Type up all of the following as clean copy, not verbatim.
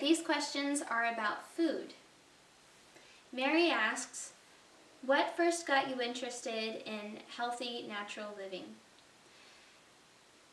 these questions are about food. Mary asks, what first got you interested in healthy, natural living?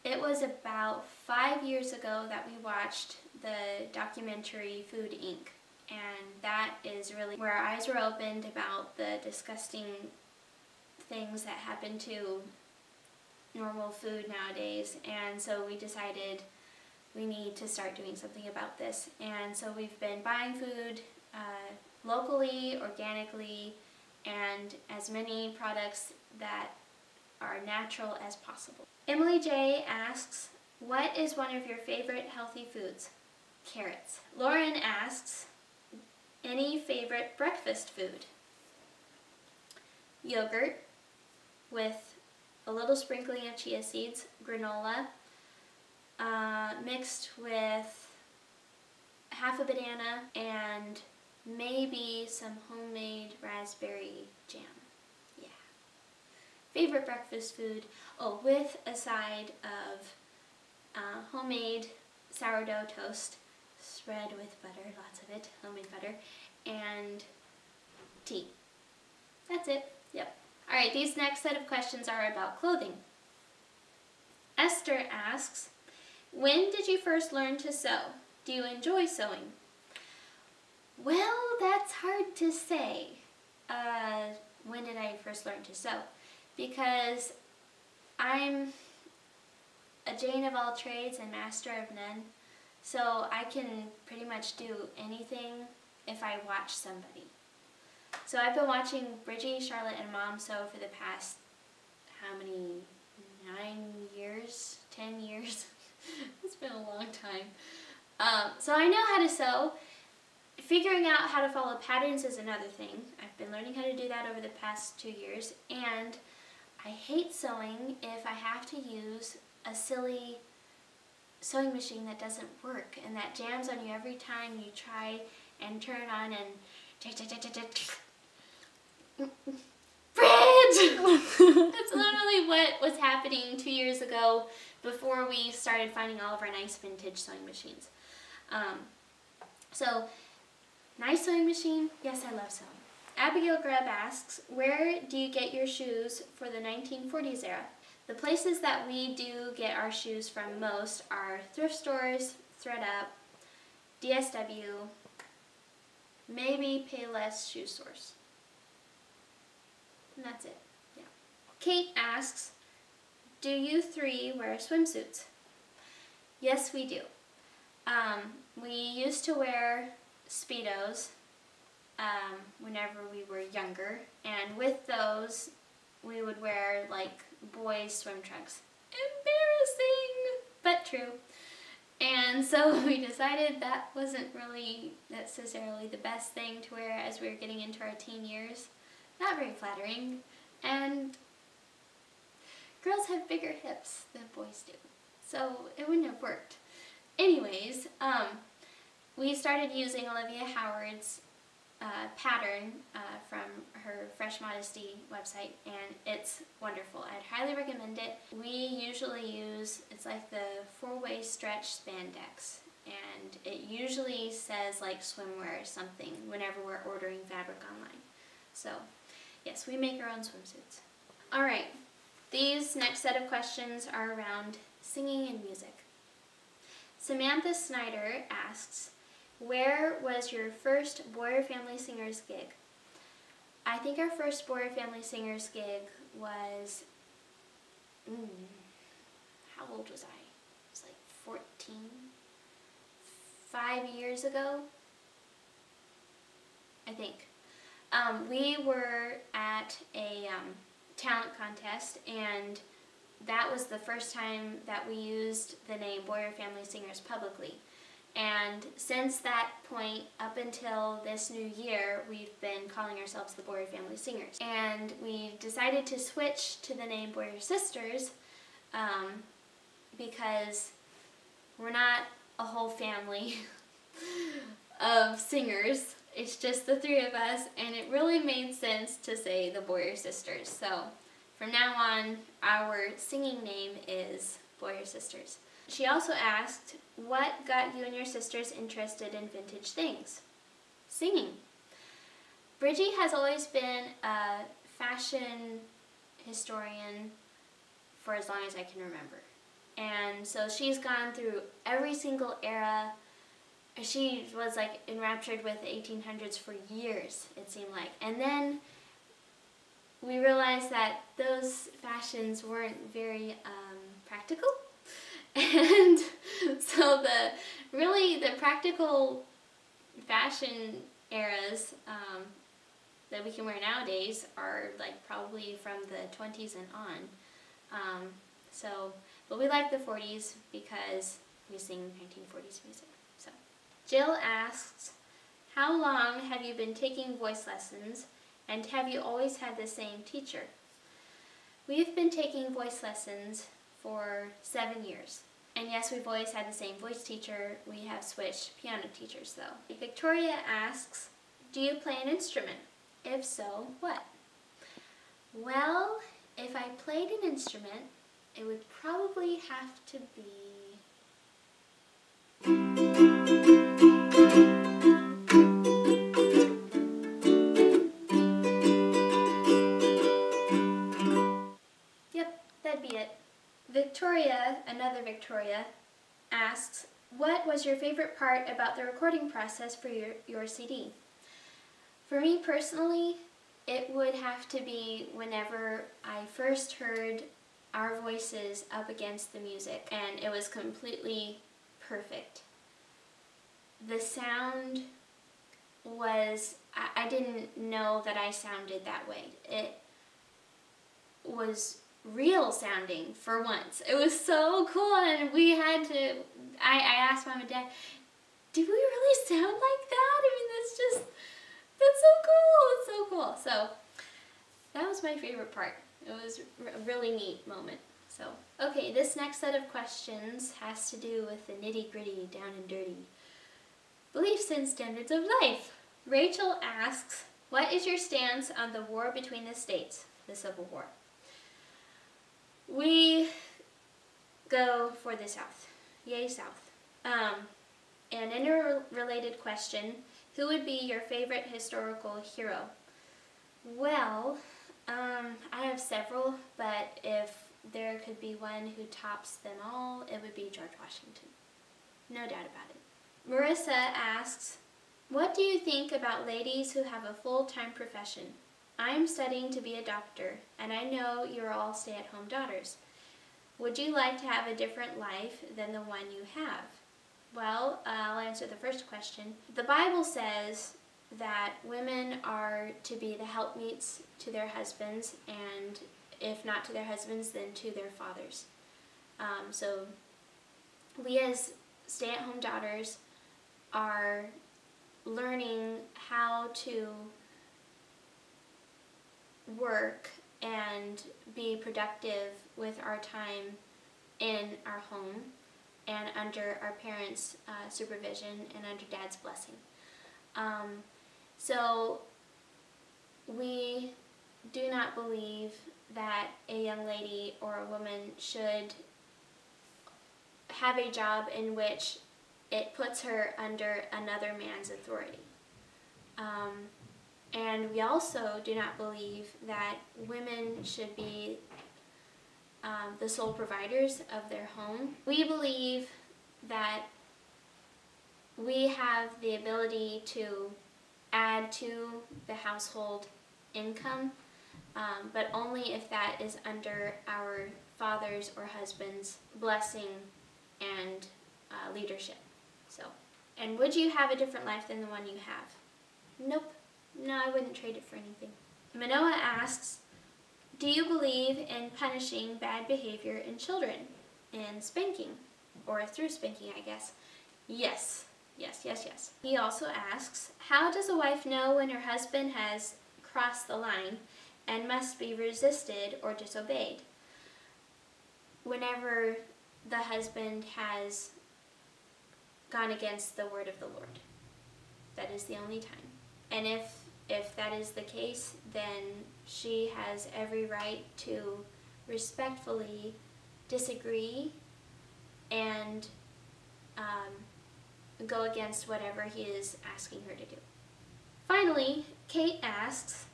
It was about 5 years ago that we watched the documentary Food Inc. And that is really where our eyes were opened about the disgusting things that happen to normal food nowadays. And so we decided we need to start doing something about this. And so we've been buying food locally, organically, and as many products that are natural as possible. Emily J. asks, what is one of your favorite healthy foods? Carrots. Lauren asks, any favorite breakfast food? Yogurt with a little sprinkling of chia seeds, granola, mixed with half a banana and maybe some homemade raspberry jam. Yeah. Favorite breakfast food? Oh, with a side of homemade sourdough toast, spread with butter, lots of it, homemade butter, and tea. That's it. Yep. Alright, these next set of questions are about clothing. Esther asks, when did you first learn to sew? Do you enjoy sewing? Well, that's hard to say. When did I first learn to sew? Because I'm a Jane of all trades and master of none, so I can pretty much do anything if I watch somebody. So I've been watching Bridgie, Charlotte, and Mom sew for the past, how many, 9 years, 10 years? It's been a long time. So I know how to sew. Figuring out how to follow patterns is another thing. I've been learning how to do that over the past 2 years, and I hate sewing if I have to use a silly sewing machine that doesn't work and that jams on you every time you try and turn it on and Fridge! That's literally what was happening 2 years ago before we started finding all of our nice vintage sewing machines. So, nice sewing machine? Yes, I love sewing. Abigail Grubb asks, where do you get your shoes for the 1940s era? The places that we do get our shoes from most are thrift stores, ThredUp, DSW, maybe Payless Shoe Source. And that's it. Yeah. Kate asks, do you three wear swimsuits? Yes, we do. We used to wear Speedos whenever we were younger, and with those we would wear like boys' swim trunks. Embarrassing, but true. And so we decided that wasn't really necessarily the best thing to wear as we were getting into our teen years. Not very flattering, and girls have bigger hips than boys do, so it wouldn't have worked. Anyways, we started using Olivia Howard's pattern from her Fresh Modesty website, and it's wonderful. I'd highly recommend it. We usually use, it's like the 4-way stretch spandex, and it usually says like swimwear or something whenever we're ordering fabric online. So, yes, we make our own swimsuits. Alright, these next set of questions are around singing and music. Samantha Snyder asks, where was your first Boyer Family Singers gig? I think our first Boyer Family Singers gig was, how old was I? I was like 14, 5 years ago, I think. We were at a talent contest, and that was the first time that we used the name Boyer Family Singers publicly. And since that point, up until this new year, we've been calling ourselves the Boyer Family Singers. And we decided to switch to the name Boyer Sisters because we're not a whole family of singers. It's just the 3 of us, and it really made sense to say the Boyer Sisters. So from now on, our singing name is Boyer Sisters. She also asked, what got you and your sisters interested in vintage things? Singing. Bridgie has always been a fashion historian for as long as I can remember. And so she's gone through every single era. She was like enraptured with the 1800s for years, it seemed like. And then we realized that those fashions weren't very practical. And so the practical fashion eras that we can wear nowadays are like probably from the 20s and on. But we like the 40s because we sing 1940s music. So, Jill asks, how long have you been taking voice lessons, and have you always had the same teacher? We've been taking voice lessons for 7 years. And yes, we've always had the same voice teacher. We have switched piano teachers though. Victoria asks, do you play an instrument? If so, what? Well, if I played an instrument, it would probably have to be... Yep, that'd be it. Victoria, another Victoria, asks, what was your favorite part about the recording process for your CD? For me personally, it would have to be whenever I first heard our voices up against the music, and it was completely perfect. The sound was, I didn't know that I sounded that way. It was real sounding for once. It was so cool, and we had to, I asked Mom and Dad, did we really sound like that? I mean, that's so cool, it's so cool. So that was my favorite part. It was a really neat moment. So, okay, this next set of questions has to do with the nitty-gritty, down and dirty beliefs and standards of life. Rachel asks, what is your stance on the war between the states, the Civil War? We go for the South. Yay, South. An interrelated question, who would be your favorite historical hero? Well, I have several, but if there could be one who tops them all, it would be George Washington. No doubt about it. Marissa asks, what do you think about ladies who have a full-time profession? I am studying to be a doctor, and I know you're all stay-at-home daughters. Would you like to have a different life than the one you have? Well, I'll answer the first question. The Bible says that women are to be the helpmeets to their husbands, and if not to their husbands, then to their fathers. So we as stay-at-home daughters are learning how to work and be productive with our time in our home and under our parents' supervision and under Dad's blessing. So we do not believe that a young lady or a woman should have a job in which it puts her under another man's authority. And we also do not believe that women should be the sole providers of their home. We believe that we have the ability to add to the household income, but only if that is under our father's or husband's blessing and leadership. So, and would you have a different life than the one you have? Nope. No, I wouldn't trade it for anything. Manoa asks, do you believe in punishing bad behavior in children and spanking? Or through spanking, I guess. Yes. Yes, yes, yes. He also asks, how does a wife know when her husband has crossed the line and must be resisted or disobeyed? Whenever the husband has gone against the word of the Lord. That is the only time. And if that is the case, then she has every right to respectfully disagree and go against whatever he is asking her to do. Finally, Kate asks,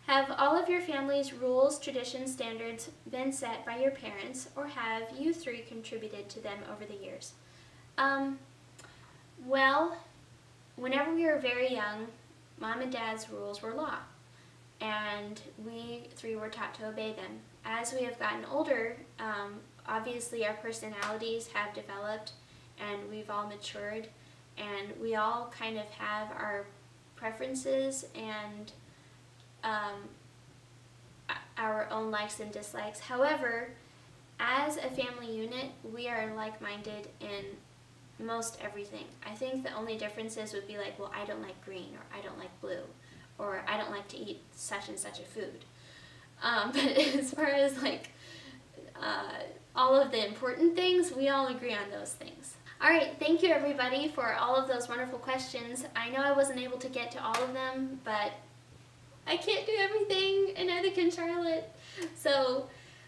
have all of your family's rules, traditions, standards been set by your parents, or have you three contributed to them over the years? Well, whenever we were very young, Mom and Dad's rules were law, and we three were taught to obey them. As we have gotten older, obviously our personalities have developed, and we've all matured, and we all kind of have our preferences and our own likes and dislikes. However, as a family unit, we are like-minded in most everything. I think the only differences would be like, well, I don't like green, or I don't like blue, or I don't like to eat such and such a food. But as far as like all of the important things, we all agree on those things. All right, thank you everybody for all of those wonderful questions. I know I wasn't able to get to all of them, but I can't do everything, and neither can Charlotte. So,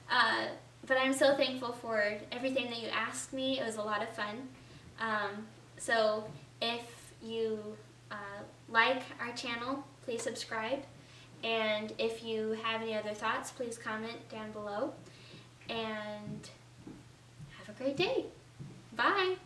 but I'm so thankful for everything that you asked me. It was a lot of fun. So if you like our channel, please subscribe. And if you have any other thoughts, please comment down below. And have a great day. Bye.